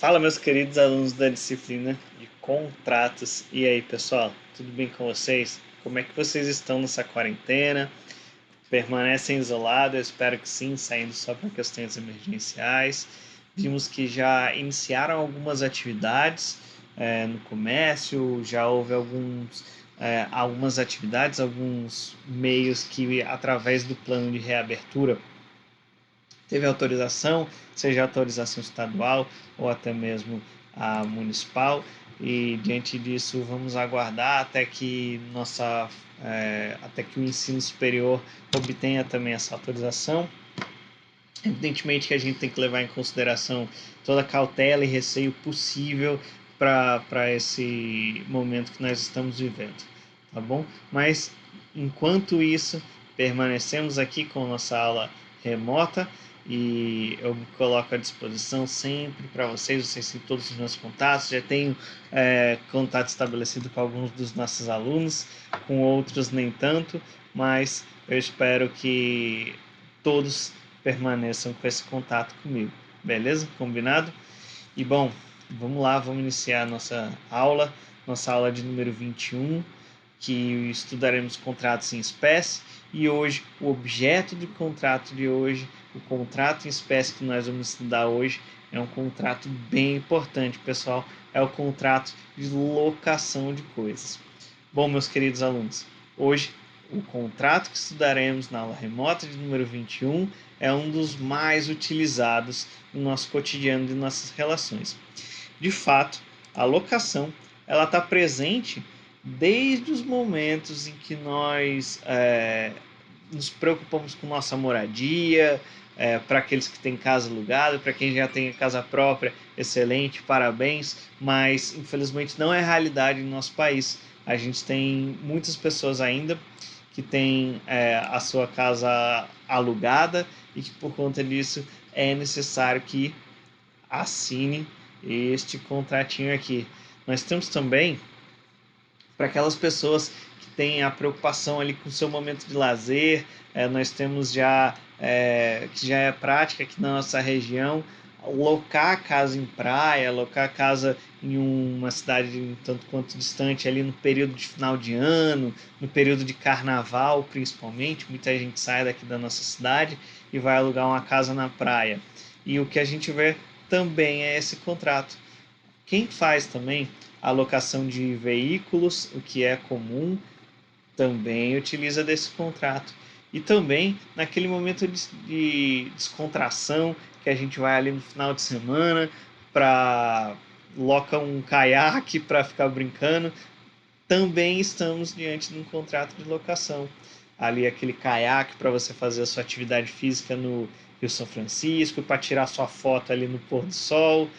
Fala, meus queridos alunos da disciplina de contratos. E aí, pessoal, tudo bem com vocês? Como é que vocês estão nessa quarentena? Permanecem isolados? Eu espero que sim, saindo só para questões emergenciais. Vimos que já iniciaram algumas atividades no comércio, já houve algumas atividades, alguns meios que, através do plano de reabertura, teve autorização, seja autorização estadual ou até mesmo a municipal, e diante disso vamos aguardar até que o ensino superior obtenha também essa autorização. Evidentemente que a gente tem que levar em consideração toda a cautela e receio possível para esse momento que nós estamos vivendo, tá bom? Mas enquanto isso, permanecemos aqui com nossa aula remota e eu me coloco à disposição sempre para vocês têm todos os meus contatos, já tenho contato estabelecido com alguns dos nossos alunos, com outros nem tanto, mas eu espero que todos permaneçam com esse contato comigo, beleza? Combinado? E bom, vamos lá, vamos iniciar nossa aula de número 21, que estudaremos contratos em espécie, e hoje o objeto do contrato de hoje, o contrato em espécie que nós vamos estudar hoje, é um contrato bem importante, pessoal, é o contrato de locação de coisas. Bom, meus queridos alunos, hoje o contrato que estudaremos na aula remota de número 21 é um dos mais utilizados no nosso cotidiano de nossas relações. De fato, a locação ela está presente desde os momentos em que nós nos preocupamos com nossa moradia, para aqueles que têm casa alugada, para quem já tem casa própria, excelente, parabéns, mas infelizmente não é realidade no nosso país. A gente tem muitas pessoas ainda que têm a sua casa alugada e que por conta disso é necessário que assine este contratinho aqui. Nós temos também para aquelas pessoas que têm a preocupação ali com o seu momento de lazer, nós temos que já é prática aqui na nossa região, locar casa em praia, locar casa em uma cidade um tanto quanto distante ali no período de final de ano, no período de carnaval principalmente, muita gente sai daqui da nossa cidade e vai alugar uma casa na praia. E o que a gente vê também é esse contrato. Quem faz também a locação de veículos, o que é comum, também utiliza desse contrato. E também naquele momento de descontração, que a gente vai ali no final de semana, loca um caiaque para ficar brincando, também estamos diante de um contrato de locação. Ali aquele caiaque para você fazer a sua atividade física no Rio São Francisco, para tirar sua foto ali no pôr do sol,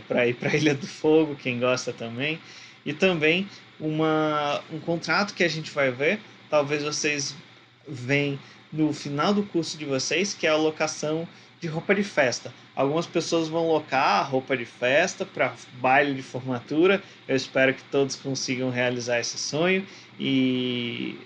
para ir para a Ilha do Fogo, quem gosta também. E também um contrato que a gente vai ver, talvez vocês venham no final do curso de vocês, que é a locação de roupa de festa. Algumas pessoas vão locar roupa de festa para baile de formatura. Eu espero que todos consigam realizar esse sonho e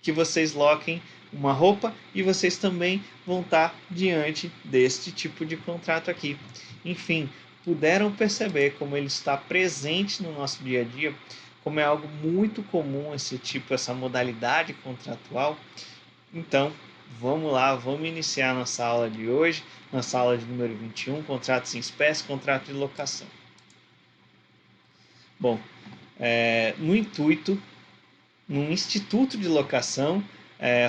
que vocês loquem uma roupa e vocês também vão estar diante deste tipo de contrato aqui. Enfim, puderam perceber como ele está presente no nosso dia a dia, como é algo muito comum essa modalidade contratual. Então, vamos lá, vamos iniciar nossa aula de hoje, nossa aula de número 21, contratos em espécie, contrato de locação. Bom, num instituto de locação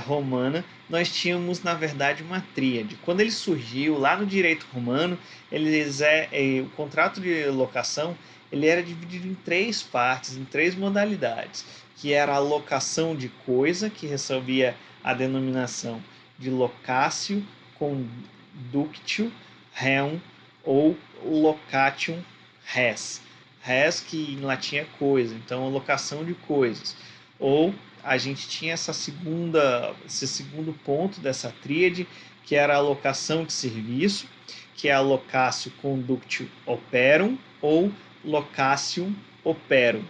romana, nós tínhamos, na verdade, uma tríade. Quando ele surgiu, lá no direito romano, o contrato de locação ele era dividido em três partes, em três modalidades, que era a locação de coisa, que recebia a denominação de locatio conductio reum ou locatium res. Res, que em latim é coisa, então a locação de coisas. Ou a gente tinha esse segundo ponto dessa tríade, que era a locação de serviço, que é a locatio conductio operum ou locatium operum.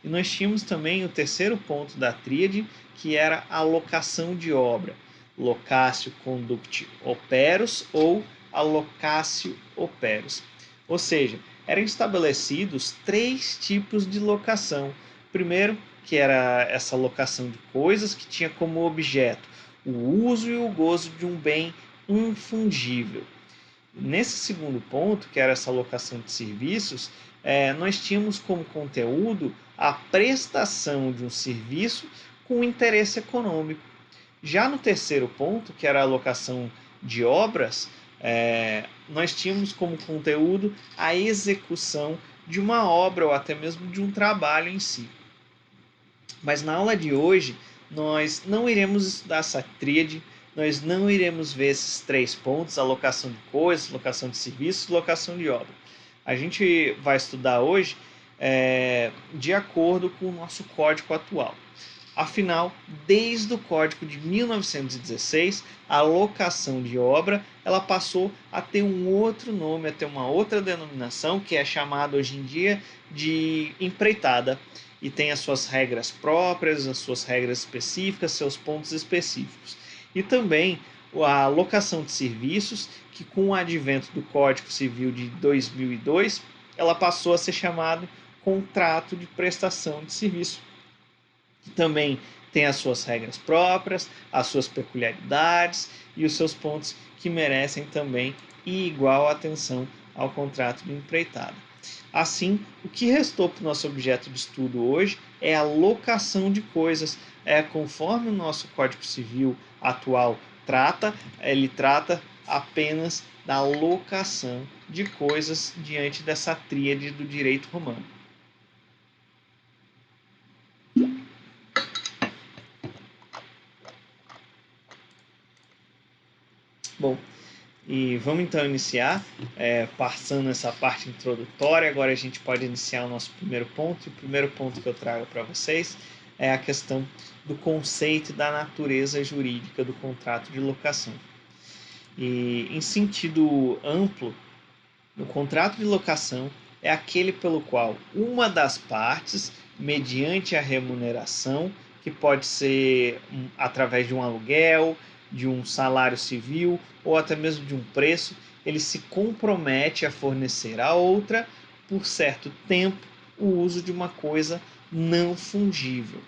E nós tínhamos também o terceiro ponto da tríade, que era a locação de obra, locatio conductio operus ou a locatio operus. Ou seja, eram estabelecidos 3 tipos de locação. Primeiro, que era essa locação de coisas que tinha como objeto o uso e o gozo de um bem infungível. Nesse segundo ponto, que era essa locação de serviços, nós tínhamos como conteúdo a prestação de um serviço com interesse econômico. Já no terceiro ponto, que era a locação de obras, nós tínhamos como conteúdo a execução de uma obra ou até mesmo de um trabalho em si. Mas na aula de hoje, nós não iremos estudar essa tríade, nós não iremos ver esses 3 pontos, alocação de coisas, locação de serviços, locação de obra. A gente vai estudar hoje de acordo com o nosso código atual. Afinal, desde o Código de 1916, a locação de obra ela passou a ter um outro nome, a ter uma outra denominação, que é chamada hoje em dia de empreitada, e tem as suas regras próprias, as suas regras específicas, seus pontos específicos. E também a locação de serviços, que com o advento do Código Civil de 2002, ela passou a ser chamada contrato de prestação de serviço, que também tem as suas regras próprias, as suas peculiaridades e os seus pontos que merecem também igual atenção ao contrato de empreitada. Assim, o que restou para o nosso objeto de estudo hoje é a locação de coisas. Conforme o nosso Código Civil atual trata, ele trata apenas da locação de coisas diante dessa tríade do direito romano. Bom, e vamos então iniciar, passando essa parte introdutória. Agora a gente pode iniciar o nosso primeiro ponto. E o primeiro ponto que eu trago para vocês é a questão do conceito e da natureza jurídica do contrato de locação. E em sentido amplo, o contrato de locação é aquele pelo qual uma das partes, mediante a remuneração, que pode ser através de um aluguel, de um salário civil ou até mesmo de um preço, ele se compromete a fornecer à outra, por certo tempo, o uso de uma coisa não fungível.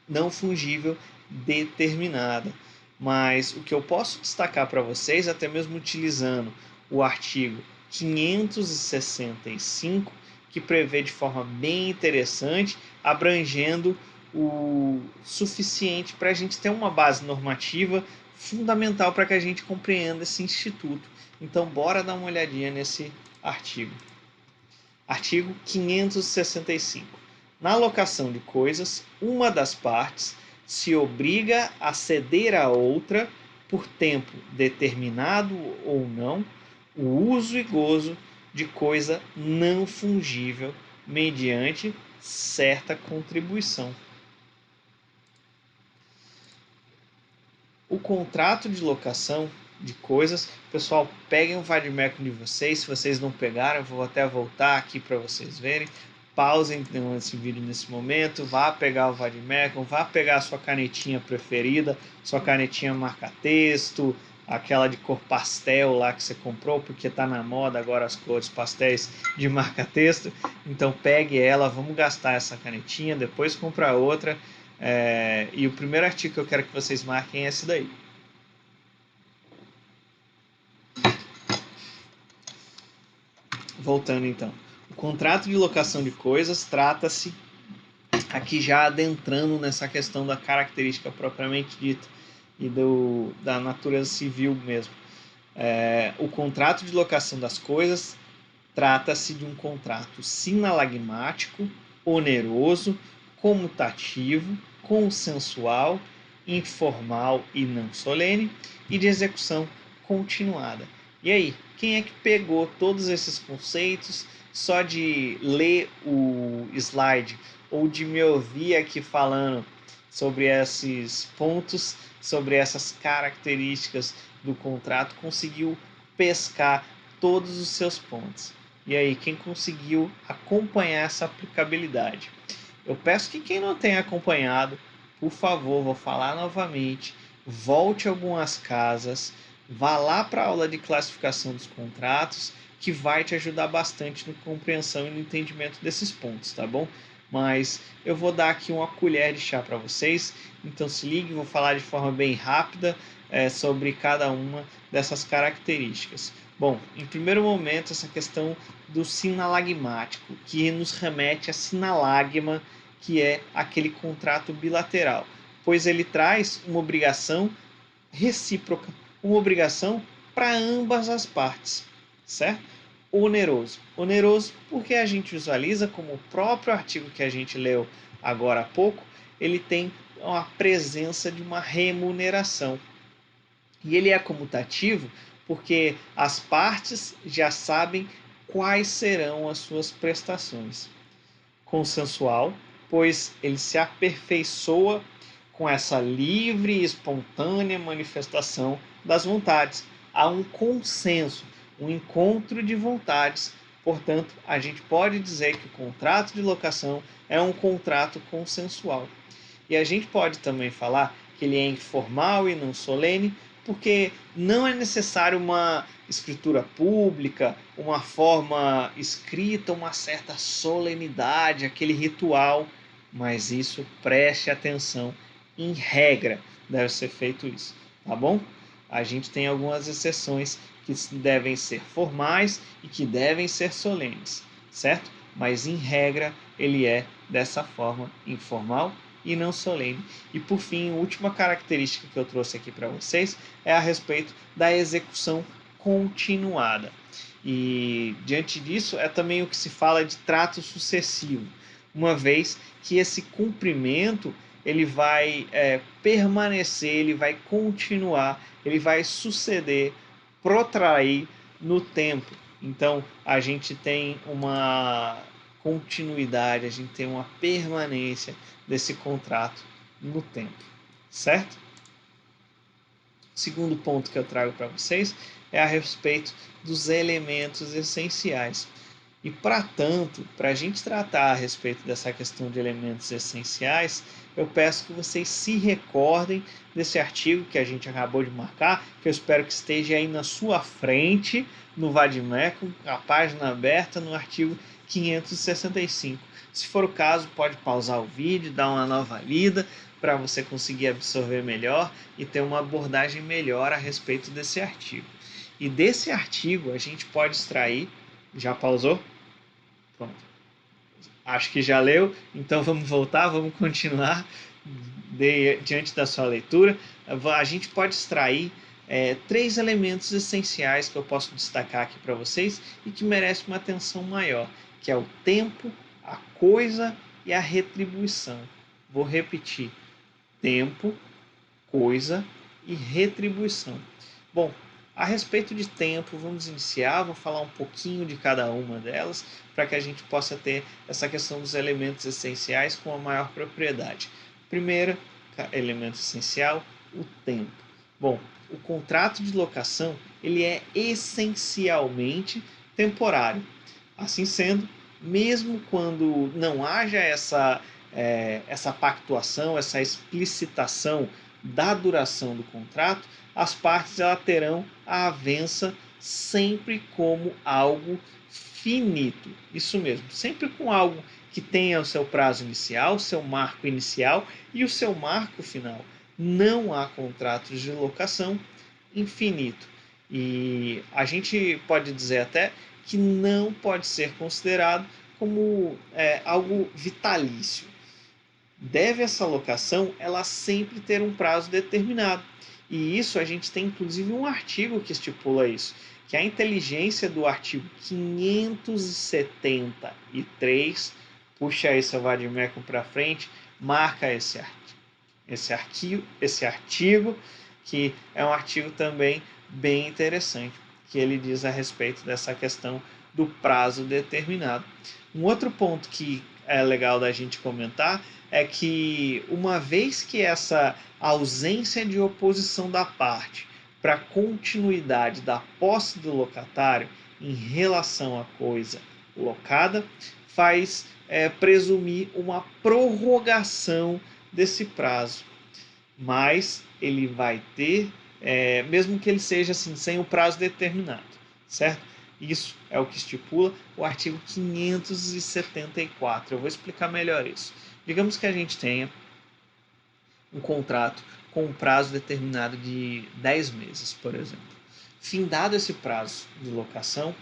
Não fungível determinada. Mas o que eu posso destacar para vocês, até mesmo utilizando o artigo 565, que prevê de forma bem interessante, abrangendo o suficiente para a gente ter uma base normativa fundamental para que a gente compreenda esse instituto. Então, bora dar uma olhadinha nesse artigo. Artigo 565. Na alocação de coisas, uma das partes se obriga a ceder à outra, por tempo determinado ou não, o uso e gozo de coisa não fungível mediante certa contribuição. O contrato de locação de coisas, pessoal, peguem o vade-mecum de vocês. Se vocês não pegaram, eu vou até voltar aqui para vocês verem. Pausem esse vídeo nesse momento, vá pegar o vade-mecum, vá pegar a sua canetinha preferida, sua canetinha marca-texto, aquela de cor pastel lá que você comprou, porque está na moda agora as cores pastéis de marca-texto. Então pegue ela, vamos gastar essa canetinha, depois comprar outra. E o primeiro artigo que eu quero que vocês marquem é esse daí. Voltando então. O contrato de locação de coisas trata-se, aqui já adentrando nessa questão da característica propriamente dita e da natureza civil mesmo. O contrato de locação das coisas trata-se de um contrato sinalagmático, oneroso, comutativo, consensual, informal e não solene, e de execução continuada. E aí, quem é que pegou todos esses conceitos só de ler o slide ou de me ouvir aqui falando sobre esses pontos, sobre essas características do contrato, conseguiu pescar todos os seus pontos? E aí, quem conseguiu acompanhar essa aplicabilidade? Eu peço que quem não tenha acompanhado, por favor, vou falar novamente, volte algumas casas, vá lá para a aula de classificação dos contratos, que vai te ajudar bastante na compreensão e no entendimento desses pontos, tá bom? Mas eu vou dar aqui uma colher de chá para vocês, então se ligue, vou falar de forma bem rápida sobre cada uma dessas características. Bom, em primeiro momento, essa questão do sinalagmático, que nos remete a sinalagma, que é aquele contrato bilateral, pois ele traz uma obrigação recíproca, uma obrigação para ambas as partes, certo? Oneroso. Oneroso porque a gente visualiza como o próprio artigo que a gente leu agora há pouco, ele tem a presença de uma remuneração. E ele é comutativo porque as partes já sabem quais serão as suas prestações. Consensual, pois ele se aperfeiçoa com essa livre e espontânea manifestação das vontades. Há um consenso, um encontro de vontades. Portanto, a gente pode dizer que o contrato de locação é um contrato consensual. E a gente pode também falar que ele é informal e não solene, porque não é necessário uma escritura pública, uma forma escrita, uma certa solenidade, aquele ritual, mas isso preste atenção, em regra deve ser feito isso, tá bom? A gente tem algumas exceções que devem ser formais e que devem ser solenes, certo? Mas em regra ele é dessa forma informal e não solene. E por fim, a última característica que eu trouxe aqui para vocês é a respeito da execução continuada. E diante disso é também o que se fala de trato sucessivo, uma vez que esse cumprimento ele vai permanecer, ele vai continuar, ele vai suceder, protrair no tempo. Então a gente tem uma continuidade, a gente tem uma permanência desse contrato no tempo, certo? O segundo ponto que eu trago para vocês é a respeito dos elementos essenciais. E, para tanto, para a gente tratar a respeito dessa questão de elementos essenciais, eu peço que vocês se recordem desse artigo que a gente acabou de marcar, que eu espero que esteja aí na sua frente, no Vademecum, a página aberta, no artigo 565. Se for o caso, pode pausar o vídeo, dar uma nova lida, para você conseguir absorver melhor e ter uma abordagem melhor a respeito desse artigo. E desse artigo a gente pode extrair... Já pausou? Pronto. Acho que já leu, então vamos voltar, vamos continuar diante da sua leitura. A gente pode extrair 3 elementos essenciais que eu posso destacar aqui para vocês e que merecem uma atenção maior, que é o tempo, a coisa e a retribuição. Vou repetir: tempo, coisa e retribuição. Bom, a respeito de tempo, vamos iniciar, vou falar um pouquinho de cada uma delas, para que a gente possa ter essa questão dos elementos essenciais com a maior propriedade. Primeiro elemento essencial, o tempo. Bom, o contrato de locação ele é essencialmente temporário. Assim sendo, mesmo quando não haja essa pactuação, essa explicitação da duração do contrato, as partes elas terão a avença sempre como algo finito. Isso mesmo, sempre com algo que tenha o seu prazo inicial, o seu marco inicial e o seu marco final. Não há contratos de locação infinito. E a gente pode dizer até que não pode ser considerado como algo vitalício. Deve essa locação ela sempre ter um prazo determinado. E isso a gente tem inclusive um artigo que estipula isso, que é a inteligência do artigo 573, puxa aí seu Vademecum para frente, marca esse artigo, que é um artigo também bem interessante, que ele diz a respeito dessa questão do prazo determinado. Um outro ponto que é legal da gente comentar é que, uma vez que essa ausência de oposição da parte para a continuidade da posse do locatário em relação à coisa locada, faz presumir uma prorrogação desse prazo, mas ele vai ter mesmo que ele seja assim, sem o prazo determinado, certo? Isso é o que estipula o artigo 574. Eu vou explicar melhor isso. Digamos que a gente tenha um contrato com um prazo determinado de 10 meses, por exemplo. Findado esse prazo de locação,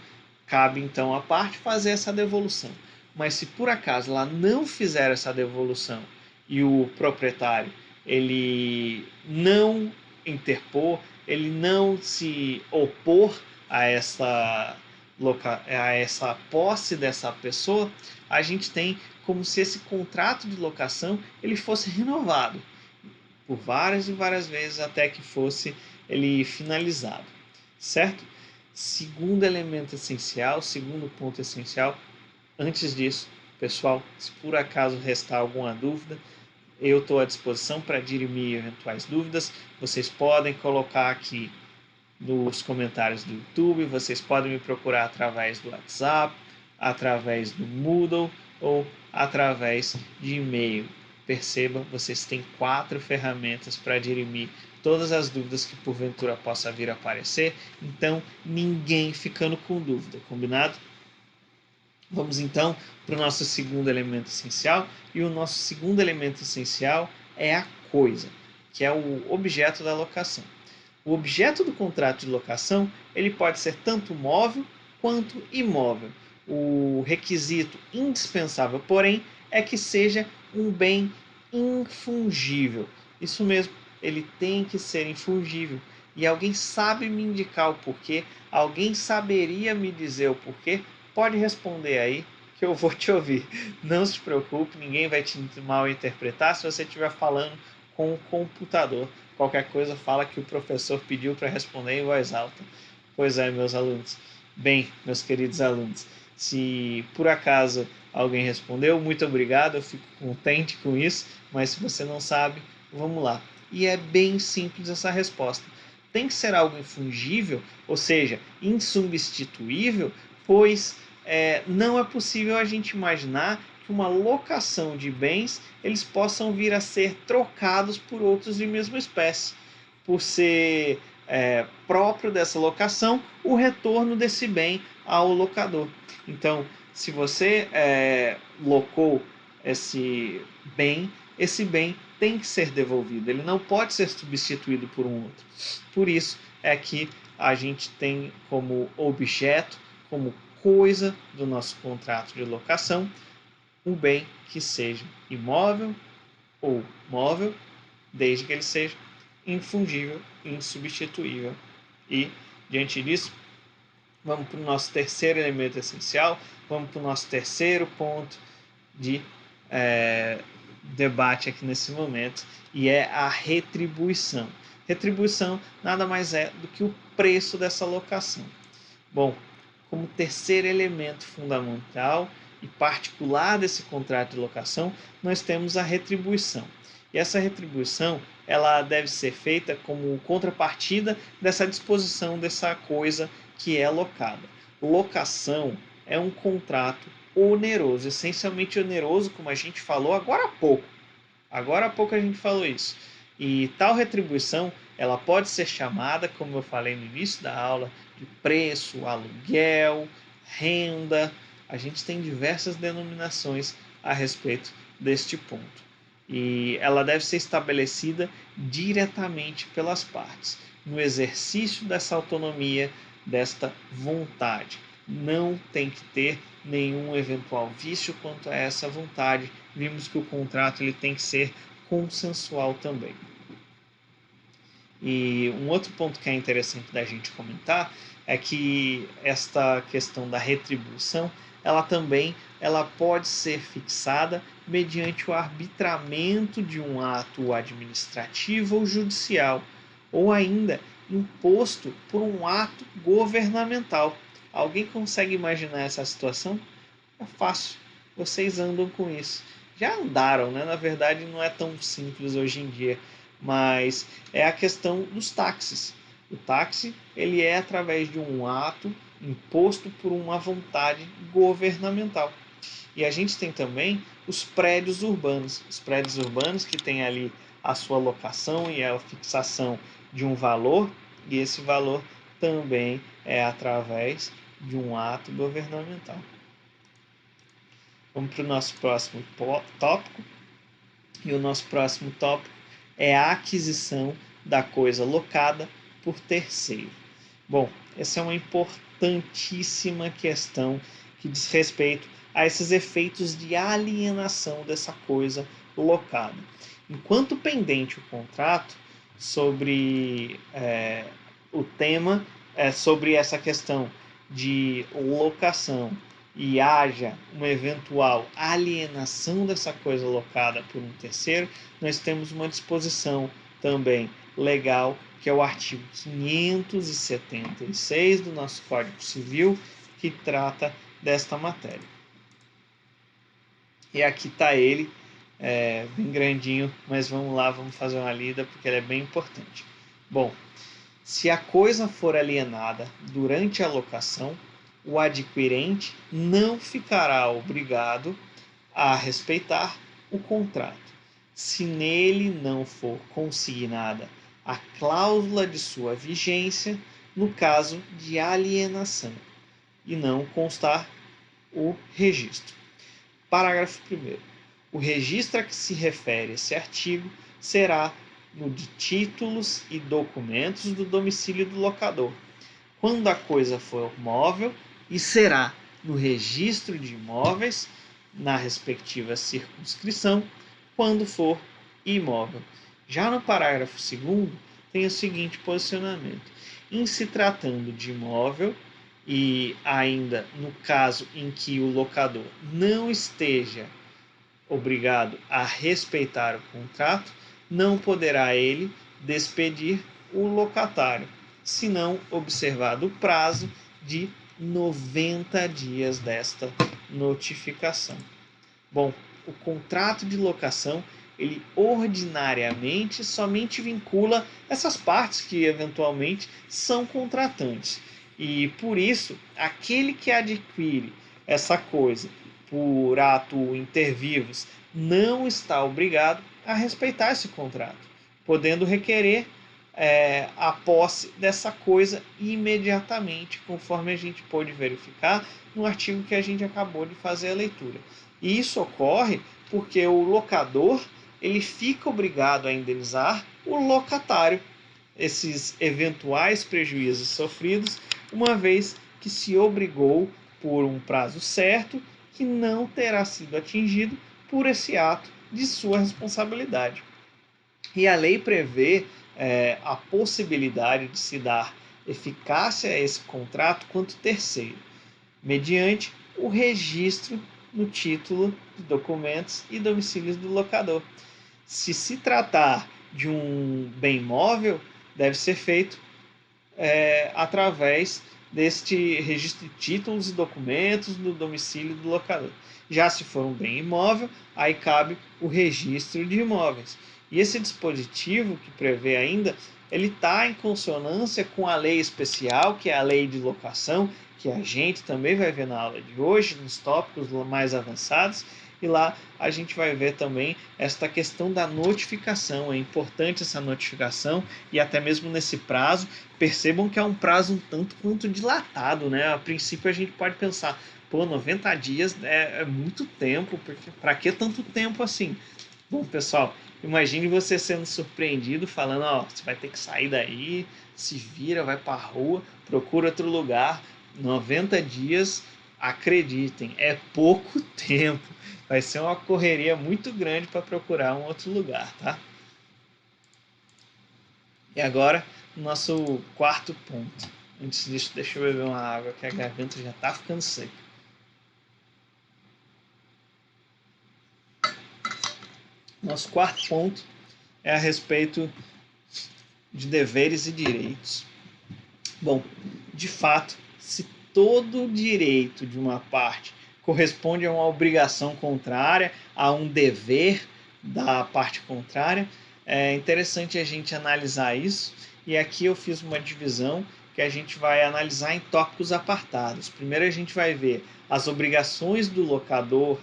cabe então à parte fazer essa devolução. Mas se por acaso ela não fizer essa devolução e o proprietário ele não interpor, ele não se opor a essa posse dessa pessoa, a gente tem como se esse contrato de locação ele fosse renovado por várias e várias vezes até que fosse ele finalizado, certo? Segundo elemento essencial, segundo ponto essencial, antes disso, pessoal, se por acaso restar alguma dúvida, eu estou à disposição para dirimir eventuais dúvidas. Vocês podem colocar aqui nos comentários do YouTube, vocês podem me procurar através do WhatsApp, através do Moodle ou através de e-mail. Perceba, vocês têm 4 ferramentas para dirimir todas as dúvidas que porventura possa vir a aparecer, então ninguém ficando com dúvida, combinado? Vamos então para o nosso segundo elemento essencial, e o nosso segundo elemento essencial é a coisa, que é o objeto da locação. O objeto do contrato de locação ele pode ser tanto móvel quanto imóvel. O requisito indispensável, porém, é que seja um bem infungível. Isso mesmo, ele tem que ser infungível. E alguém sabe me indicar o porquê? Alguém saberia me dizer o porquê? Pode responder aí que eu vou te ouvir. Não se preocupe, ninguém vai te mal interpretar se você estiver falando com o computador. Qualquer coisa fala que o professor pediu para responder em voz alta. Pois é, meus alunos. Bem, meus queridos alunos, se por acaso alguém respondeu, muito obrigado, eu fico contente com isso, mas se você não sabe, vamos lá. E é bem simples essa resposta. Tem que ser algo infungível, ou seja, insubstituível, pois não é possível a gente imaginar que uma locação de bens eles possam vir a ser trocados por outros de mesma espécie, por ser próprio dessa locação o retorno desse bem ao locador. Então, se você locou esse bem tem que ser devolvido, ele não pode ser substituído por um outro. Por isso é que a gente tem como objeto, como coisa do nosso contrato de locação, um bem que seja imóvel ou móvel, desde que ele seja infungível, insubstituível. E, diante disso, vamos para o nosso terceiro elemento essencial, vamos para o nosso terceiro ponto de debate aqui nesse momento, e é a retribuição. Retribuição nada mais é do que o preço dessa locação. Bom, como terceiro elemento fundamental e particular desse contrato de locação, nós temos a retribuição. E essa retribuição ela deve ser feita como contrapartida dessa disposição dessa coisa que é locada. Locação é um contrato oneroso, essencialmente oneroso, como a gente falou agora há pouco. Agora há pouco a gente falou isso. E tal retribuição, ela pode ser chamada, como eu falei no início da aula, de preço, aluguel, renda. A gente tem diversas denominações a respeito deste ponto. E ela deve ser estabelecida diretamente pelas partes, no exercício dessa autonomia, desta vontade. Não tem que ter nenhum eventual vício quanto a essa vontade. Vimos que o contrato ele tem que ser consensual também. E um outro ponto que é interessante da gente comentar é que esta questão da retribuição, ela pode ser fixada mediante o arbitramento de um ato administrativo ou judicial, ou ainda imposto por um ato governamental. Alguém consegue imaginar essa situação? É fácil, vocês andam com isso. Já andaram, né? Na verdade, não é tão simples hoje em dia, mas é a questão dos táxis. O táxi ele é através de um ato imposto por uma vontade governamental. E a gente tem também os prédios urbanos que têm ali a sua locação e a fixação de um valor, e esse valor também é através de um ato governamental. Vamos para o nosso próximo tópico. E o nosso próximo tópico é a aquisição da coisa locada por terceiro. Bom, essa é uma importantíssima questão que diz respeito a esses efeitos de alienação dessa coisa locada. Enquanto pendente o contrato sobre o tema, sobre essa questão de locação e haja uma eventual alienação dessa coisa locada por um terceiro, nós temos uma disposição também legal, que é o artigo 576 do nosso Código Civil, que trata desta matéria. E aqui está ele, bem grandinho, mas vamos lá, vamos fazer uma lida, porque ele é bem importante. Bom, se a coisa for alienada durante a locação, o adquirente não ficará obrigado a respeitar o contrato, se nele não for consignada a cláusula de sua vigência no caso de alienação e não constar o registro. Parágrafo 1º. O registro a que se refere esse artigo será no de títulos e documentos do domicílio do locador, quando a coisa for móvel, e será no registro de imóveis, na respectiva circunscrição, quando for imóvel. Já no parágrafo 2º, tem o seguinte posicionamento. Em se tratando de imóvel, e ainda no caso em que o locador não esteja obrigado a respeitar o contrato, não poderá ele despedir o locatário, se não observado o prazo de 90 dias desta notificação. Bom, o contrato de locação, ele ordinariamente somente vincula essas partes que eventualmente são contratantes. E por isso, aquele que adquire essa coisa por ato inter vivos não está obrigado a respeitar esse contrato, podendo requerer a posse dessa coisa imediatamente, conforme a gente pôde verificar no artigo que a gente acabou de fazer a leitura. E isso ocorre porque o locador ele fica obrigado a indenizar o locatário esses eventuais prejuízos sofridos, uma vez que se obrigou por um prazo certo que não terá sido atingido por esse ato de sua responsabilidade. E a lei prevê a possibilidade de se dar eficácia a esse contrato quanto terceiro, mediante o registro no título de documentos e domicílios do locador. Se se tratar de um bem móvel, deve ser feito através deste registro de títulos e documentos do domicílio do locador. Já se for um bem imóvel, aí cabe o registro de imóveis. E esse dispositivo que prevê ainda, ele está em consonância com a lei especial, que é a lei de locação, que a gente também vai ver na aula de hoje, nos tópicos mais avançados, e lá a gente vai ver também esta questão da notificação. É importante essa notificação e até mesmo nesse prazo, percebam que é um prazo um tanto quanto dilatado, né? A princípio a gente pode pensar, 90 dias é muito tempo, porque para que tanto tempo assim? Bom, pessoal, imagine você sendo surpreendido falando, você vai ter que sair daí, se vira, vai para a rua, procura outro lugar. 90 dias, acreditem, é pouco tempo. Vai ser uma correria muito grande para procurar um outro lugar, tá? E agora, nosso quarto ponto. Antes disso, deixa eu beber uma água, que a garganta já está ficando seca. Nosso quarto ponto é a respeito de deveres e direitos. Bom, de fato, se todo direito de uma parte corresponde a uma obrigação contrária, a um dever da parte contrária, é interessante a gente analisar isso. E aqui eu fiz uma divisão que a gente vai analisar em tópicos apartados. Primeiro a gente vai ver as obrigações do locador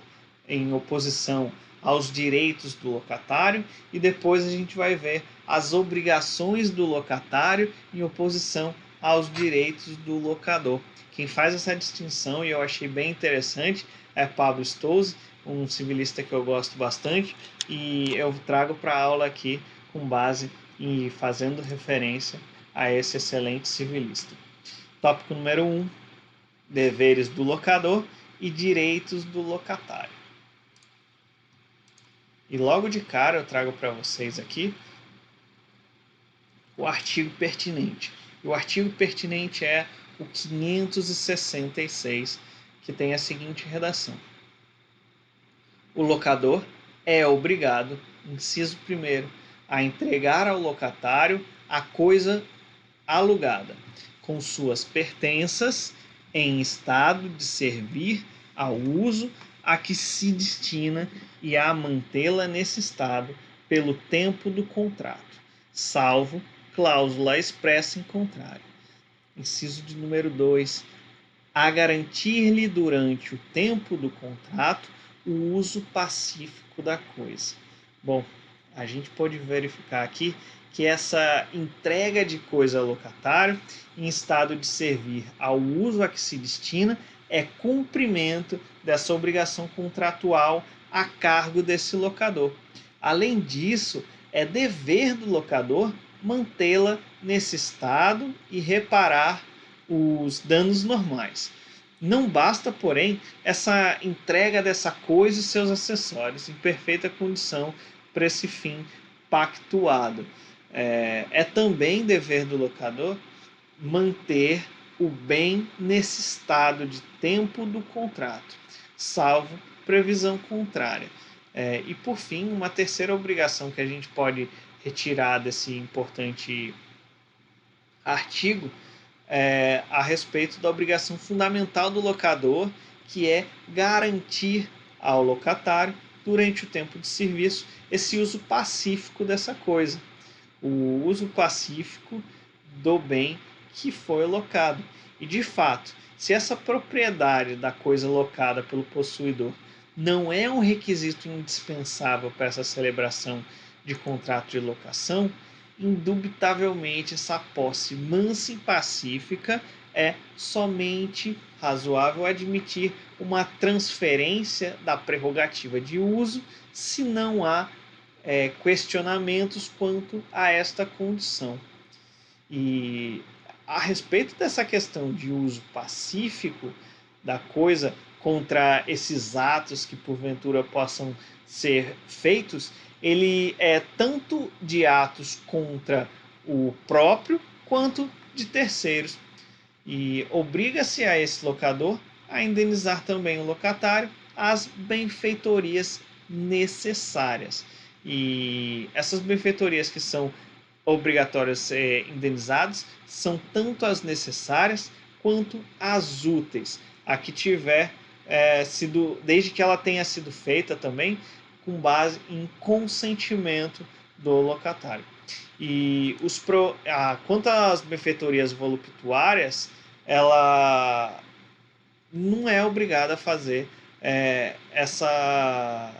em oposição aos direitos do locatário, e depois a gente vai ver as obrigações do locatário em oposição aos direitos do locador. Quem faz essa distinção, e eu achei bem interessante, é Pablo Stolze, um civilista que eu gosto bastante, e eu trago para a aula aqui com base e fazendo referência a esse excelente civilista. Tópico número 1, deveres do locador e direitos do locatário. E logo de cara eu trago para vocês aqui o artigo pertinente. E o artigo pertinente é o 566, que tem a seguinte redação: o locador é obrigado, inciso 1º, a entregar ao locatário a coisa alugada, com suas pertenças em estado de servir ao uso a que se destina e a mantê-la nesse estado pelo tempo do contrato, salvo cláusula expressa em contrário. Inciso de número 2, a garantir-lhe durante o tempo do contrato o uso pacífico da coisa. Bom, a gente pode verificar aqui que essa entrega de coisa ao locatário em estado de servir ao uso a que se destina é cumprimento dessa obrigação contratual a cargo desse locador. Além disso, é dever do locador mantê-la nesse estado e reparar os danos normais. Não basta, porém, essa entrega dessa coisa e seus acessórios em perfeita condição para esse fim pactuado. É também dever do locador manter o bem nesse estado de tempo do contrato, salvo previsão contrária. E, por fim, uma terceira obrigação que a gente pode retirar desse importante artigo a respeito da obrigação fundamental do locador, que é garantir ao locatário, durante o tempo de serviço, esse uso pacífico dessa coisa, o uso pacífico do bem que foi locado. E, de fato, se essa propriedade da coisa locada pelo possuidor não é um requisito indispensável para essa celebração de contrato de locação, indubitavelmente essa posse mansa e pacífica é somente razoável admitir uma transferência da prerrogativa de uso se não há questionamentos quanto a esta condição. E a respeito dessa questão de uso pacífico da coisa contra esses atos que porventura possam ser feitos, ele é tanto de atos contra o próprio quanto de terceiros. E obriga-se a esse locador a indenizar também o locatário as benfeitorias necessárias. E essas benfeitorias que são obrigatórias ser indenizadas são tanto as necessárias quanto as úteis, a que tiver sido, desde que ela tenha sido feita também com base em consentimento do locatário. E quanto às benfeitorias voluptuárias, ela não é obrigada a fazer essa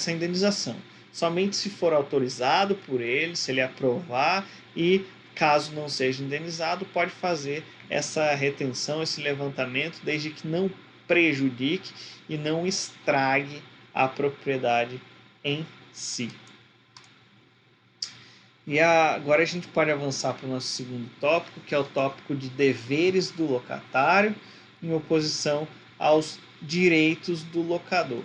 indenização. Somente se for autorizado por ele, se ele aprovar, e caso não seja indenizado, pode fazer essa retenção, esse levantamento, desde que não prejudique e não estrague a propriedade em si. E agora a gente pode avançar para o nosso segundo tópico, que é o tópico de deveres do locatário em oposição aos direitos do locador.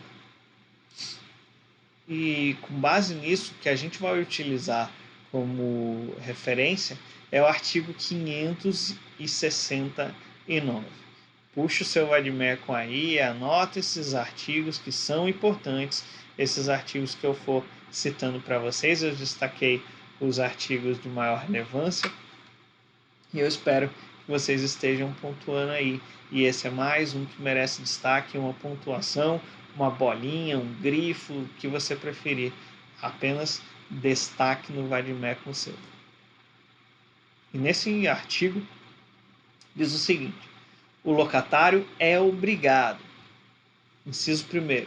E com base nisso, que a gente vai utilizar como referência é o artigo 569. Puxa o seu vademecum aí, anota esses artigos que são importantes, esses artigos que eu for citando para vocês. Eu destaquei os artigos de maior relevância e eu espero que vocês estejam pontuando aí. E esse é mais um que merece destaque, uma pontuação, uma bolinha, um grifo, o que você preferir. Apenas destaque no vademecum seu. E nesse artigo diz o seguinte: o locatário é obrigado, inciso 1º,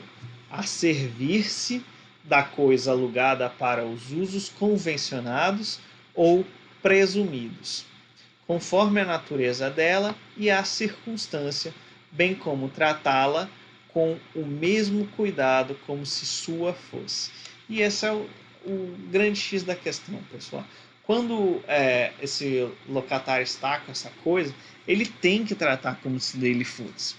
a servir-se da coisa alugada para os usos convencionados ou presumidos, conforme a natureza dela e a circunstância, bem como tratá-la com o mesmo cuidado como se sua fosse. E esse é o grande X da questão, pessoal. Quando esse locatário está com essa coisa, ele tem que tratar como se dele fosse.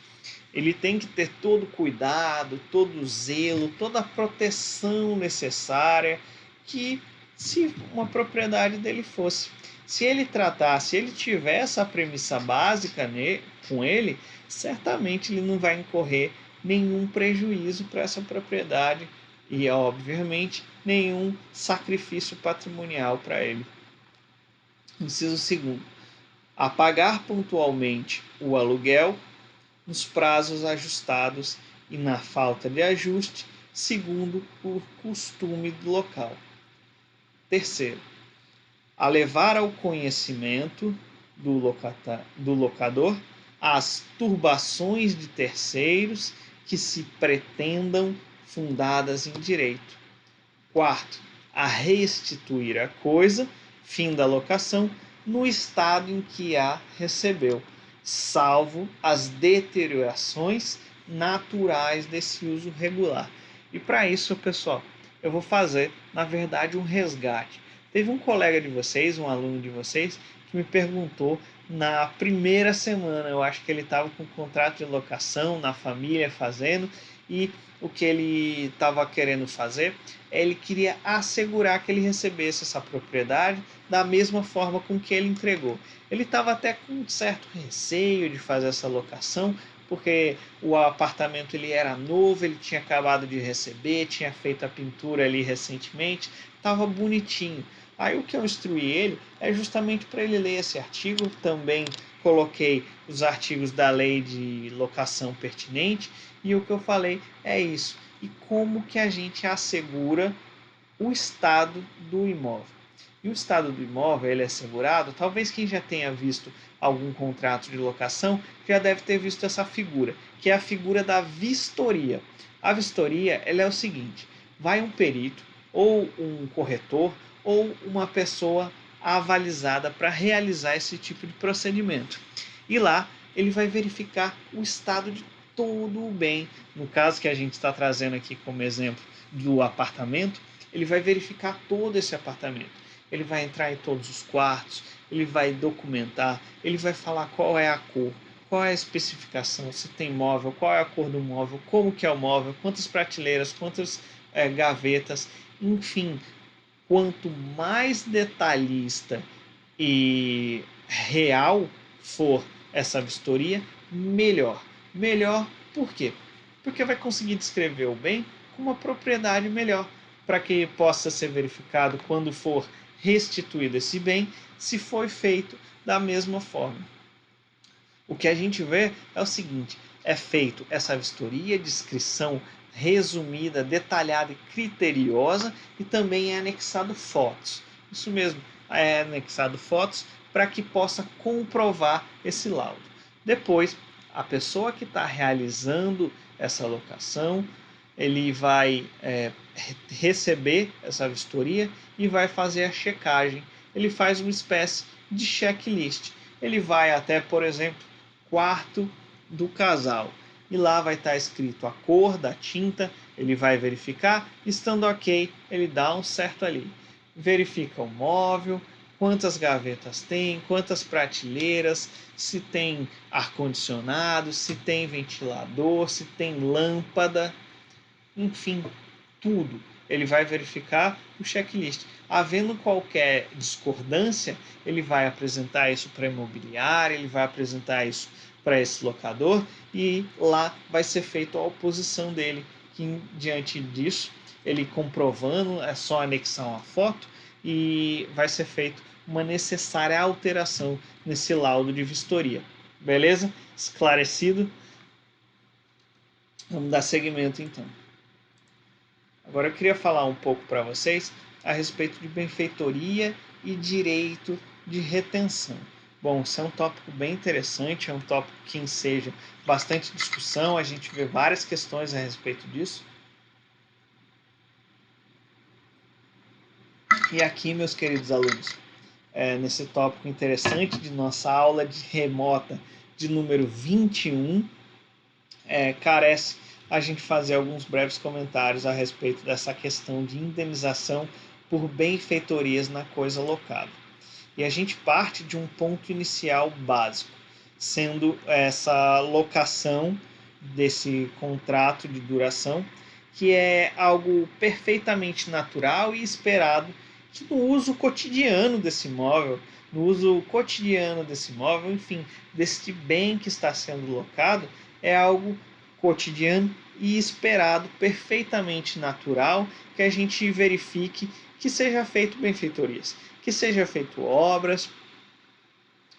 Ele tem que ter todo o cuidado, todo o zelo, toda a proteção necessária que se uma propriedade dele fosse. Se ele tratasse, se ele tiver essa premissa básica com ele, certamente ele não vai incorrer nenhum prejuízo para essa propriedade e, obviamente, nenhum sacrifício patrimonial para ele. Inciso 2º. A pagar pontualmente o aluguel nos prazos ajustados e na falta de ajuste, segundo o costume do local. 3º. A levar ao conhecimento do locador as turbações de terceiros que se pretendam fundadas em direito. 4º. A restituir a coisa, fim da locação, no estado em que a recebeu, salvo as deteriorações naturais desse uso regular. E para isso, pessoal, eu vou fazer, na verdade, um resgate. Teve um colega de vocês, um aluno de vocês, que me perguntou na primeira semana, eu acho que ele estava com um contrato de locação na família fazendo, e o que ele estava querendo fazer, ele queria assegurar que ele recebesse essa propriedade da mesma forma com que ele entregou. Ele estava até com um certo receio de fazer essa locação, porque o apartamento ele era novo, ele tinha acabado de receber, tinha feito a pintura ali recentemente, estava bonitinho. Aí o que eu instruí ele é justamente para ele ler esse artigo, também coloquei os artigos da lei de locação pertinente, e o que eu falei é isso. E como que a gente assegura o estado do imóvel? E o estado do imóvel ele é assegurado, talvez quem já tenha visto algum contrato de locação já deve ter visto essa figura, que é a figura da vistoria. A vistoria ela é o seguinte, vai um perito ou um corretor ou uma pessoa avalizada para realizar esse tipo de procedimento. E lá ele vai verificar o estado de todo o bem. No caso que a gente está trazendo aqui como exemplo do apartamento, ele vai verificar todo esse apartamento. Ele vai entrar em todos os quartos, ele vai documentar, ele vai falar qual é a cor, qual é a especificação, se tem móvel, qual é a cor do móvel, como que é o móvel, quantas prateleiras, quantas gavetas, enfim. Quanto mais detalhista e real for essa vistoria, melhor. Melhor por quê? Porque vai conseguir descrever o bem com uma propriedade melhor, para que possa ser verificado quando for restituído esse bem, se foi feito da mesma forma. O que a gente vê é o seguinte, é feito essa vistoria, descrição resumida, detalhada e criteriosa, e também é anexado fotos. Isso mesmo, é anexado fotos para que possa comprovar esse laudo. Depois, a pessoa que está realizando essa locação, ele vai receber essa vistoria e vai fazer a checagem. Ele faz uma espécie de checklist. Ele vai até, por exemplo, quarto do casal. E lá vai estar escrito a cor da tinta, ele vai verificar, estando ok, ele dá um certo ali. Verifica o móvel, quantas gavetas tem, quantas prateleiras, se tem ar-condicionado, se tem ventilador, se tem lâmpada, enfim, tudo. Ele vai verificar o checklist. Havendo qualquer discordância, ele vai apresentar isso para a imobiliária, ele vai apresentar isso para esse locador e lá vai ser feita a oposição dele, que diante disso, ele comprovando, é só anexar uma foto e vai ser feita uma necessária alteração nesse laudo de vistoria. Beleza? Esclarecido? Vamos dar seguimento então. Agora eu queria falar um pouco para vocês a respeito de benfeitoria e direito de retenção. Bom, isso é um tópico bem interessante, é um tópico que enseja bastante discussão, a gente vê várias questões a respeito disso. E aqui, meus queridos alunos, nesse tópico interessante de nossa aula de remota de número 21, carece a gente fazer alguns breves comentários a respeito dessa questão de indenização por benfeitorias na coisa locada. E a gente parte de um ponto inicial básico, sendo essa locação desse contrato de duração, que é algo perfeitamente natural e esperado, que no uso cotidiano desse imóvel, enfim, deste bem que está sendo locado, é algo cotidiano e esperado, perfeitamente natural, que a gente verifique que seja feito benfeitorias, que seja feito obras,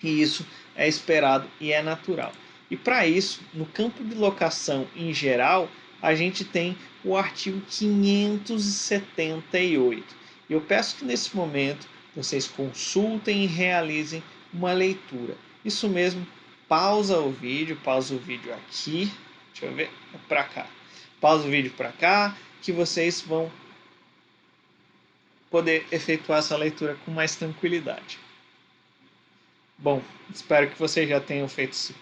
e isso é esperado e é natural. E para isso, no campo de locação em geral, a gente tem o artigo 578. E eu peço que nesse momento vocês consultem e realizem uma leitura. Isso mesmo, pausa o vídeo aqui, deixa eu ver, para cá. Pausa o vídeo para cá, que vocês vão poder efetuar essa leitura com mais tranquilidade. Bom, espero que vocês já tenham feito esse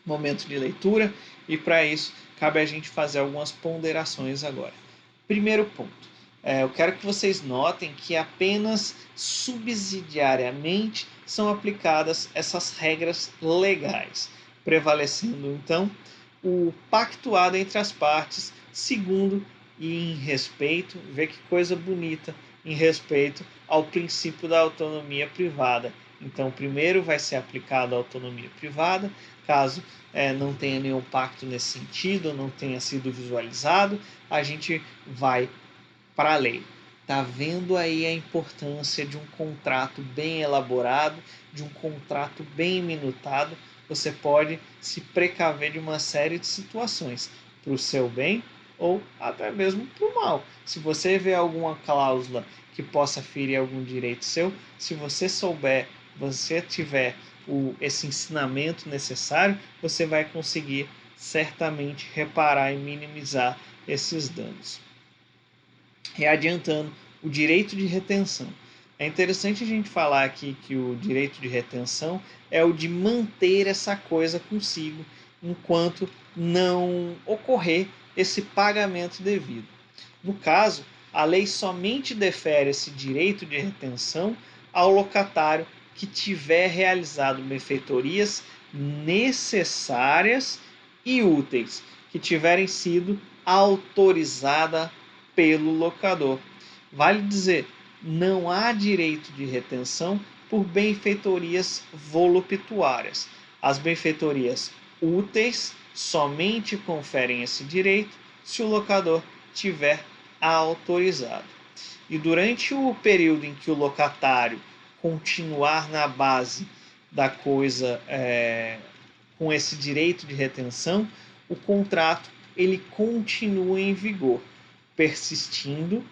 momento de leitura e para isso cabe a gente fazer algumas ponderações agora. Primeiro ponto, eu quero que vocês notem que apenas subsidiariamente são aplicadas essas regras legais, prevalecendo então o pactuado entre as partes, segundo e em respeito, vê que coisa bonita, em respeito ao princípio da autonomia privada. Então, primeiro vai ser aplicada a autonomia privada, caso não tenha nenhum pacto nesse sentido, não tenha sido visualizado, a gente vai para a lei. Está vendo aí a importância de um contrato bem elaborado, de um contrato bem minutado? Você pode se precaver de uma série de situações, para o seu bem ou até mesmo para o mal. Se você vê alguma cláusula que possa ferir algum direito seu, se você tiver esse ensinamento necessário, você vai conseguir certamente reparar e minimizar esses danos. Readiantando, o direito de retenção. É interessante a gente falar aqui que o direito de retenção é o de manter essa coisa consigo enquanto não ocorrer esse pagamento devido. No caso, a lei somente defere esse direito de retenção ao locatário que tiver realizado benfeitorias necessárias e úteis, que tiverem sido autorizadas pelo locador. Vale dizer, não há direito de retenção por benfeitorias voluptuárias. As benfeitorias úteis somente conferem esse direito se o locador tiver autorizado. E durante o período em que o locatário continuar na base da coisa com esse direito de retenção, o contrato ele continua em vigor, persistindo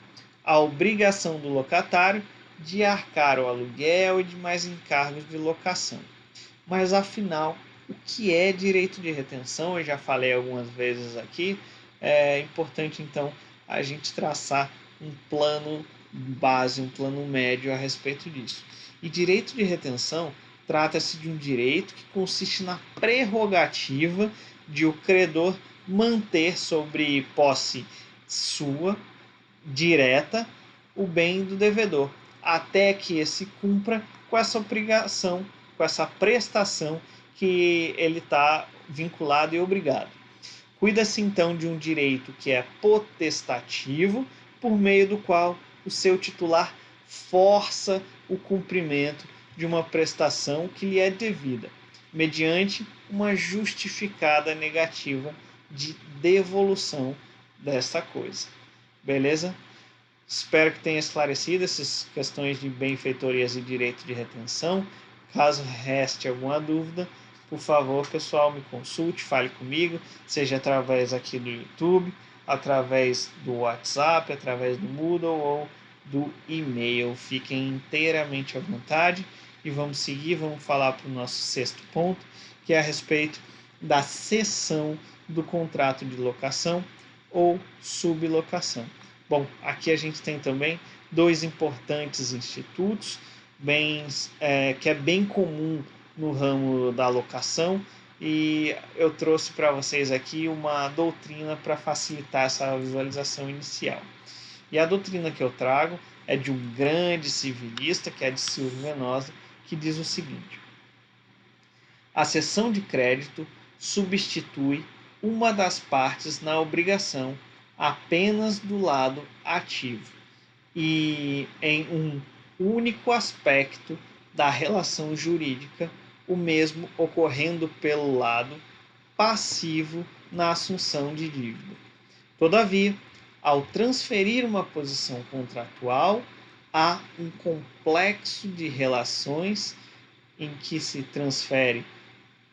a obrigação do locatário de arcar o aluguel e demais encargos de locação. Mas afinal, o que é direito de retenção? Eu já falei algumas vezes aqui. É importante então a gente traçar um plano base, um plano médio a respeito disso. E direito de retenção trata-se de um direito que consiste na prerrogativa de o credor manter sobre posse sua direta o bem do devedor, até que esse cumpra com essa obrigação, com essa prestação que ele está vinculado e obrigado. Cuida-se então de um direito que é potestativo, por meio do qual o seu titular força o cumprimento de uma prestação que lhe é devida, mediante uma justificada negativa de devolução dessa coisa. Beleza? Espero que tenha esclarecido essas questões de benfeitorias e direito de retenção. Caso reste alguma dúvida, por favor, pessoal, me consulte, fale comigo, seja através aqui do YouTube, através do WhatsApp, através do Moodle ou do e-mail. Fiquem inteiramente à vontade e vamos seguir, vamos falar para o nosso sexto ponto, que é a respeito da cessão do contrato de locação ou sublocação. Bom, aqui a gente tem também dois importantes institutos, que é bem comum no ramo da locação, e eu trouxe para vocês aqui uma doutrina para facilitar essa visualização inicial. E a doutrina que eu trago é de um grande civilista, que é de Silvio Venosa, que diz o seguinte: a cessão de crédito substitui uma das partes na obrigação apenas do lado ativo e em um único aspecto da relação jurídica, o mesmo ocorrendo pelo lado passivo na assunção de dívida. Todavia, ao transferir uma posição contratual, há um complexo de relações em que se transfere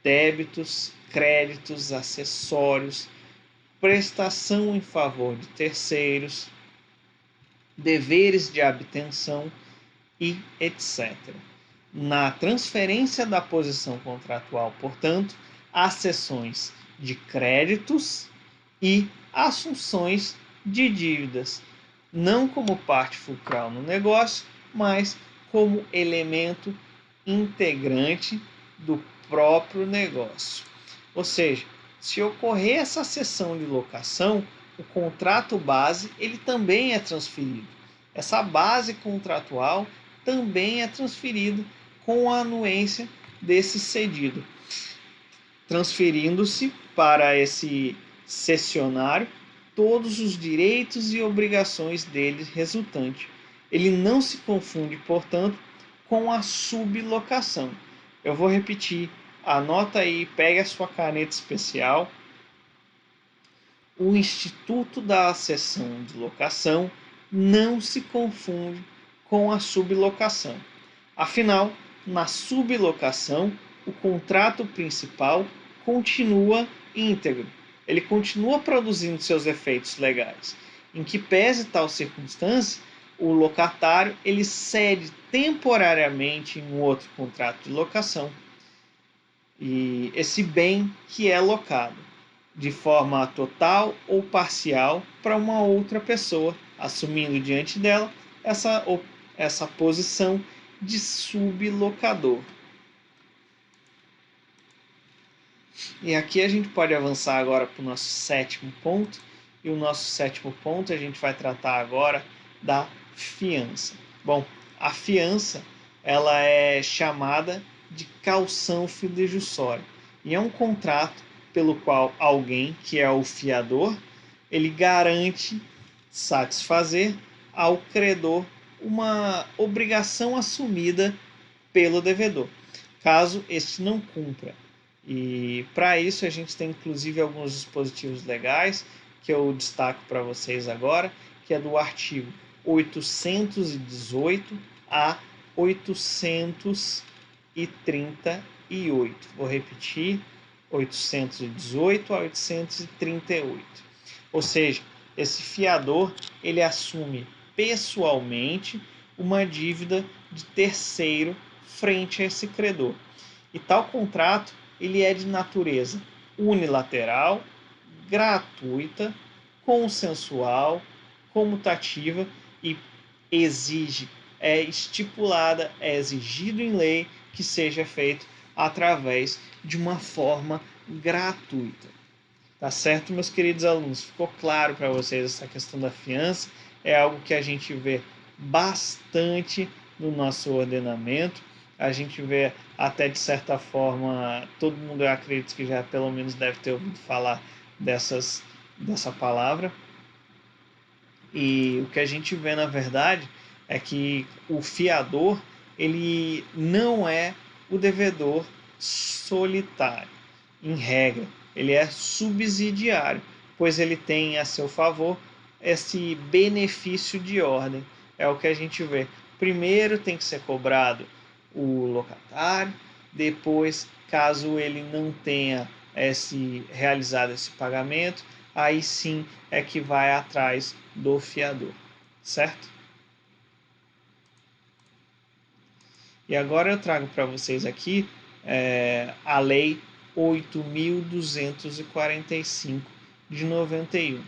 débitos, créditos, acessórios, prestação em favor de terceiros, deveres de abstenção e etc. Na transferência da posição contratual, portanto, há cessões de créditos e assunções de dívidas, não como parte fulcral no negócio, mas como elemento integrante do próprio negócio. Ou seja, se ocorrer essa cessão de locação, o contrato base ele também é transferido. Essa base contratual também é transferida com a anuência desse cedido, transferindo-se para esse cessionário todos os direitos e obrigações dele resultante. Ele não se confunde, portanto, com a sublocação. Eu vou repetir, anota aí, pegue a sua caneta especial. O instituto da cessão de locação não se confunde com a sublocação. Afinal, na sublocação, o contrato principal continua íntegro. Ele continua produzindo seus efeitos legais. Em que pese tal circunstância, o locatário ele cede temporariamente em um outro contrato de locação e esse bem que é locado de forma total ou parcial para uma outra pessoa, assumindo diante dela essa posição de sublocador. E aqui a gente pode avançar agora para o nosso sétimo ponto, e o nosso sétimo ponto a gente vai tratar agora da fiança. Bom, a fiança ela é chamada de caução fidejussória e é um contrato pelo qual alguém, que é o fiador, ele garante satisfazer ao credor uma obrigação assumida pelo devedor, caso este não cumpra. E para isso a gente tem inclusive alguns dispositivos legais que eu destaco para vocês agora, que é do artigo 818 a 838. Vou repetir, 818 a 838. Ou seja, esse fiador ele assume pessoalmente uma dívida de terceiro frente a esse credor. E tal contrato ele é de natureza unilateral, gratuita, consensual, comutativa e é exigido em lei que seja feito através de uma forma gratuita. Tá certo, meus queridos alunos? Ficou claro para vocês essa questão da fiança? É algo que a gente vê bastante no nosso ordenamento. A gente vê até de certa forma, todo mundo eu acredito que já pelo menos deve ter ouvido falar dessa palavra. E o que a gente vê na verdade é que o fiador ele não é o devedor solitário, em regra, ele é subsidiário, pois ele tem a seu favor esse benefício de ordem. É o que a gente vê. Primeiro tem que ser cobrado o locatário, depois, caso ele não tenha realizado esse pagamento, aí sim é que vai atrás do fiador, certo? E agora eu trago para vocês aqui a Lei 8.245 de 91.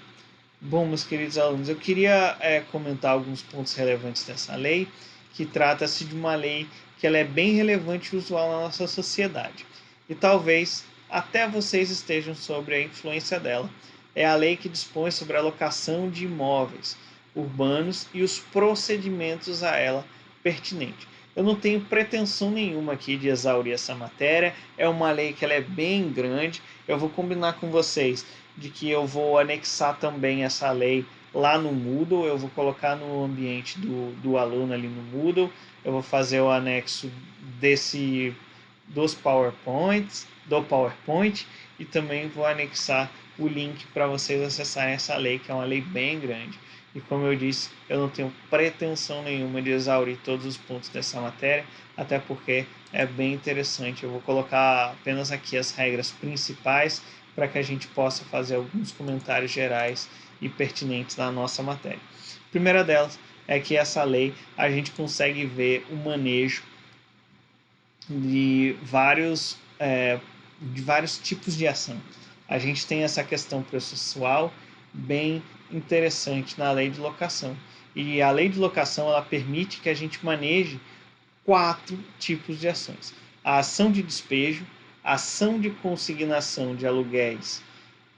Bom, meus queridos alunos, eu queria comentar alguns pontos relevantes dessa lei, que trata-se de uma lei que ela é bem relevante e usual na nossa sociedade. E talvez até vocês estejam sobre a influência dela. É a lei que dispõe sobre a locação de imóveis urbanos e os procedimentos a ela pertinentes. Eu não tenho pretensão nenhuma aqui de exaurir essa matéria, é uma lei que ela é bem grande, eu vou combinar com vocês de que eu vou anexar também essa lei lá no Moodle, eu vou colocar no ambiente do aluno ali no Moodle, eu vou fazer o anexo dos PowerPoints, do PowerPoint, e também vou anexar o link para vocês acessarem essa lei, que é uma lei bem grande. E como eu disse, eu não tenho pretensão nenhuma de exaurir todos os pontos dessa matéria, até porque é bem interessante. Eu vou colocar apenas aqui as regras principais para que a gente possa fazer alguns comentários gerais e pertinentes na nossa matéria. A primeira delas é que essa lei a gente consegue ver o manejo de vários tipos de ação. A gente tem essa questão processual bem interessante na lei de locação. E a lei de locação ela permite que a gente maneje 4 tipos de ações: a ação de despejo, a ação de consignação de aluguéis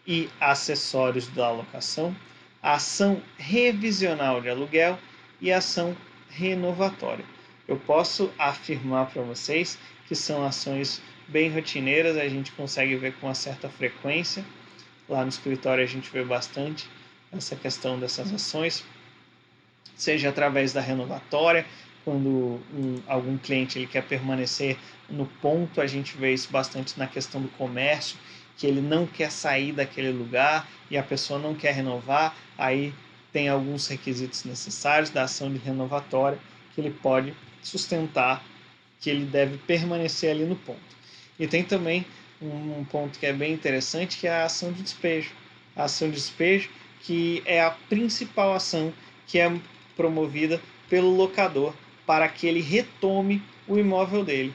e acessórios da alocação, a ação revisional de aluguel e a ação renovatória. Eu posso afirmar para vocês que são ações bem rotineiras, a gente consegue ver com uma certa frequência. Lá no escritório a gente vê bastante essa questão dessas ações, seja através da renovatória, quando algum cliente ele quer permanecer no ponto, a gente vê isso bastante na questão do comércio, que ele não quer sair daquele lugar e a pessoa não quer renovar, aí tem alguns requisitos necessários da ação de renovatória que ele pode sustentar que ele deve permanecer ali no ponto. E tem também um ponto que é bem interessante, que é a ação de despejo. A ação de despejo, que é a principal ação que é promovida pelo locador para que ele retome o imóvel dele.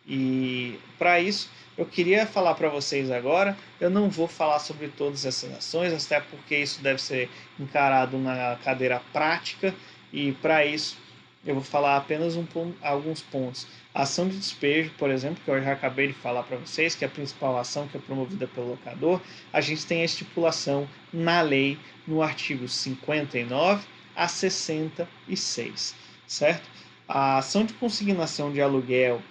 E para isso, eu queria falar para vocês agora, eu não vou falar sobre todas essas ações, até porque isso deve ser encarado na cadeira prática, e para isso eu vou falar apenas alguns pontos. A ação de despejo, por exemplo, que eu já acabei de falar para vocês, que é a principal ação que é promovida pelo locador, a gente tem a estipulação na lei no artigo 59 a 66, certo? A ação de consignação de aluguel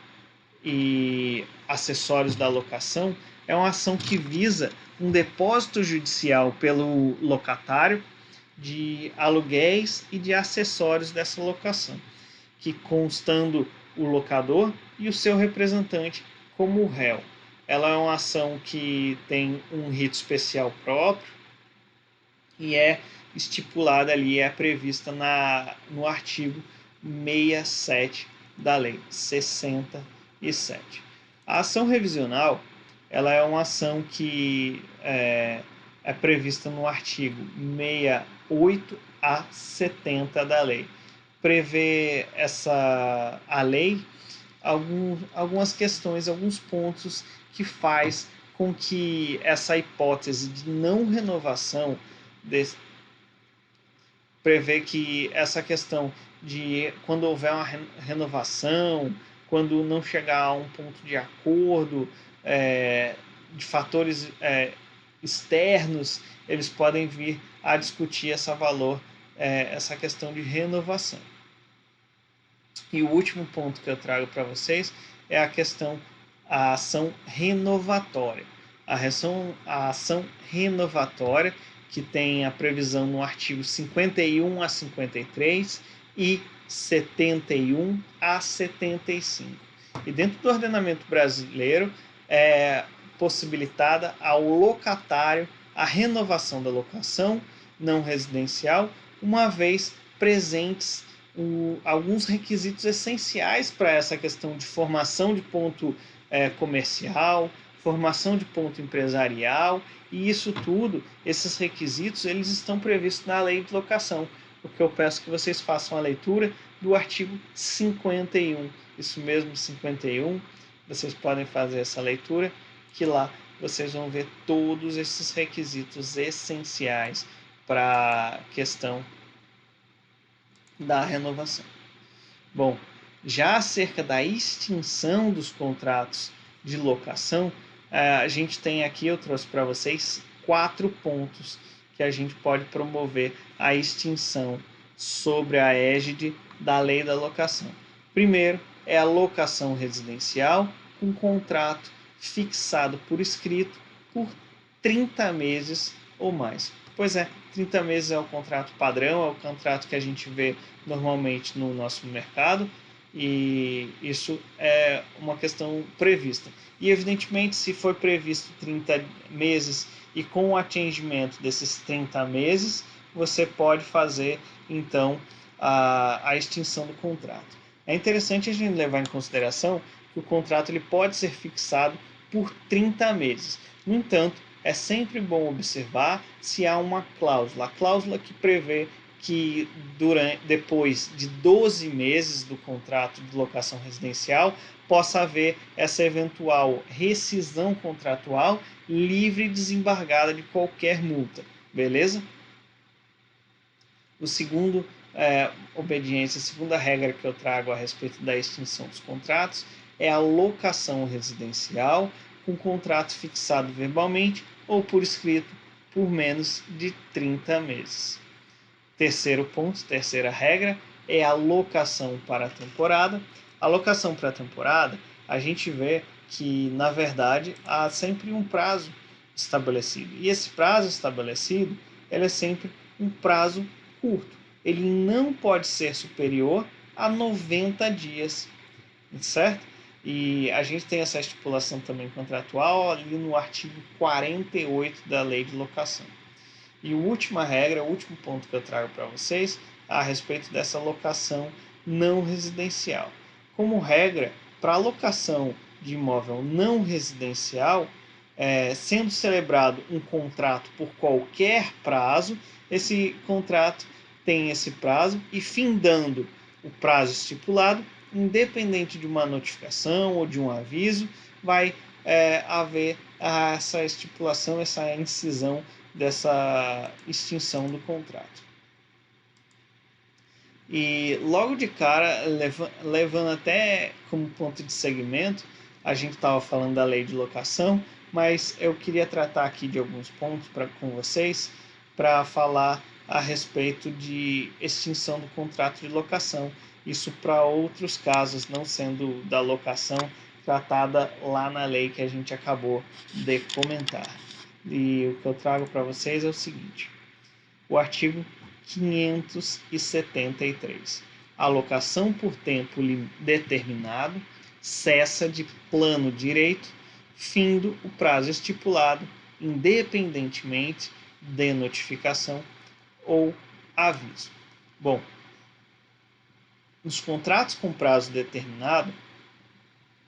e acessórios da locação é uma ação que visa um depósito judicial pelo locatário de aluguéis e de acessórios dessa locação, que constando o locador e o seu representante como réu. Ela é uma ação que tem um rito especial próprio e é estipulada ali, é prevista no artigo 67 da lei 67. A ação revisional ela é uma ação que é prevista no artigo 68 a 70 da lei. Prevê a lei algumas questões, alguns pontos que faz com que essa hipótese de não renovação prevê que essa questão de quando houver uma renovação, quando não chegar a um ponto de acordo, de fatores externos, eles podem vir a discutir essa questão de renovação. E o último ponto que eu trago para vocês é a ação renovatória. A ação renovatória, que tem a previsão no artigo 51 a 53 e 71 a 75. E dentro do ordenamento brasileiro é possibilitada ao locatário a renovação da locação não residencial, uma vez presentes alguns requisitos essenciais para essa questão de formação de ponto comercial, formação de ponto empresarial, e isso tudo, esses requisitos, eles estão previstos na lei de locação, porque eu peço que vocês façam a leitura do artigo 51, isso mesmo, 51, vocês podem fazer essa leitura, que lá vocês vão ver todos esses requisitos essenciais para a questão da renovação. Bom, já acerca da extinção dos contratos de locação, a gente tem aqui, eu trouxe para vocês 4 pontos que a gente pode promover a extinção sobre a égide da lei da locação. Primeiro é a locação residencial com contrato fixado por escrito por 30 meses ou mais. Pois é, 30 meses é o contrato padrão, é o contrato que a gente vê normalmente no nosso mercado, e isso é uma questão prevista. E, evidentemente, se for previsto 30 meses e com o atingimento desses 30 meses, você pode fazer, então, a extinção do contrato. É interessante a gente levar em consideração que o contrato ele pode ser fixado por 30 meses. No entanto, é sempre bom observar se há uma cláusula. A cláusula que prevê que depois de 12 meses do contrato de locação residencial possa haver essa eventual rescisão contratual livre e desembargada de qualquer multa. Beleza? O segundo obediência, a segunda regra que eu trago a respeito da extinção dos contratos é a locação residencial com contrato fixado verbalmente ou por escrito por menos de 30 meses. Terceiro ponto, terceira regra, é a locação para a temporada. A locação para a temporada, a gente vê que, na verdade, há sempre um prazo estabelecido. E esse prazo estabelecido, ele é sempre um prazo curto. Ele não pode ser superior a 90 dias, certo? E a gente tem essa estipulação também contratual ali no artigo 48 da Lei de Locação. E a última regra, o último ponto que eu trago para vocês, a respeito dessa locação não residencial. Como regra, para a locação de imóvel não residencial, sendo celebrado um contrato por qualquer prazo, esse contrato tem esse prazo e, findando o prazo estipulado, independente de uma notificação ou de um aviso, vai haver essa estipulação, essa incisão dessa extinção do contrato. E logo de cara, levando até como ponto de segmento, a gente estava falando da lei de locação, mas eu queria tratar aqui de alguns pontos com vocês para falar a respeito de extinção do contrato de locação. Isso para outros casos, não sendo da locação tratada lá na lei que a gente acabou de comentar. E o que eu trago para vocês é o seguinte: o artigo 573. A locação por tempo determinado cessa de plano direito, findo o prazo estipulado, independentemente de notificação ou aviso. Bom, nos contratos com prazo determinado,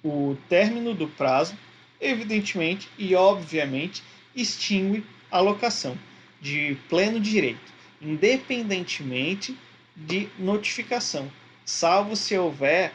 o término do prazo, evidentemente e obviamente, extingue a locação de pleno direito, independentemente de notificação, salvo se houver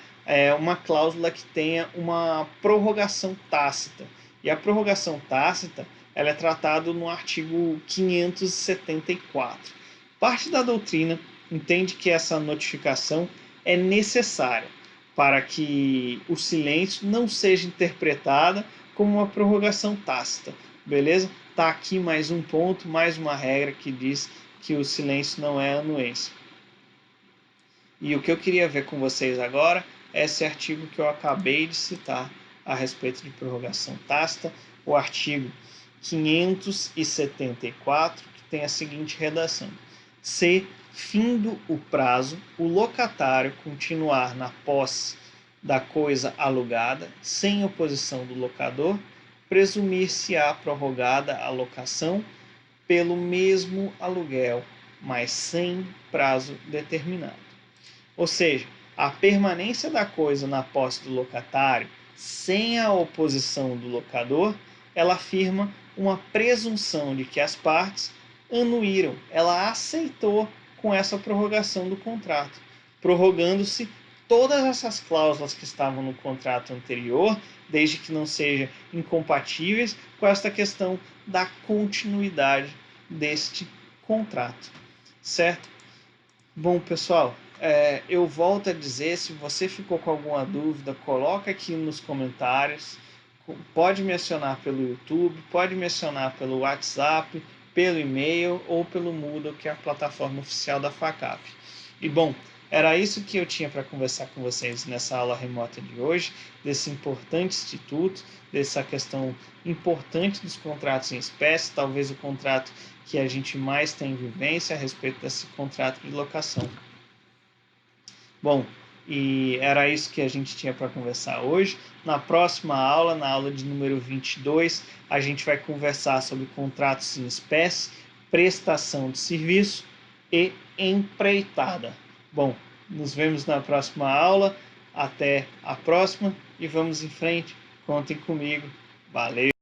uma cláusula que tenha uma prorrogação tácita. E a prorrogação tácita ela é tratada no artigo 574. Parte da doutrina entende que essa notificação é necessária para que o silêncio não seja interpretada como uma prorrogação tácita, beleza? Tá aqui mais um ponto, mais uma regra que diz que o silêncio não é anuência. E o que eu queria ver com vocês agora é esse artigo que eu acabei de citar a respeito de prorrogação tácita, o artigo 574, que tem a seguinte redação: se, findo o prazo, o locatário continuar na posse da coisa alugada, sem oposição do locador, presumir-se-á prorrogada a locação pelo mesmo aluguel, mas sem prazo determinado. Ou seja, a permanência da coisa na posse do locatário, sem a oposição do locador, ela afirma uma presunção de que as partes anuíram, ela aceitou com essa prorrogação do contrato, prorrogando-se todas essas cláusulas que estavam no contrato anterior, desde que não sejam incompatíveis com esta questão da continuidade deste contrato, certo? Bom, pessoal, eu volto a dizer, se você ficou com alguma dúvida, coloca aqui nos comentários, pode me acionar pelo YouTube, pode me acionar pelo WhatsApp, pelo e-mail ou pelo Moodle, que é a plataforma oficial da FACAP. E bom, era isso que eu tinha para conversar com vocês nessa aula remota de hoje, desse importante instituto, dessa questão importante dos contratos em espécie, talvez o contrato que a gente mais tem vivência a respeito desse contrato de locação. Bom, e era isso que a gente tinha para conversar hoje. Na próxima aula, na aula de número 22, a gente vai conversar sobre contratos em espécie, prestação de serviço e empreitada. Bom, nos vemos na próxima aula. Até a próxima e vamos em frente. Contem comigo. Valeu!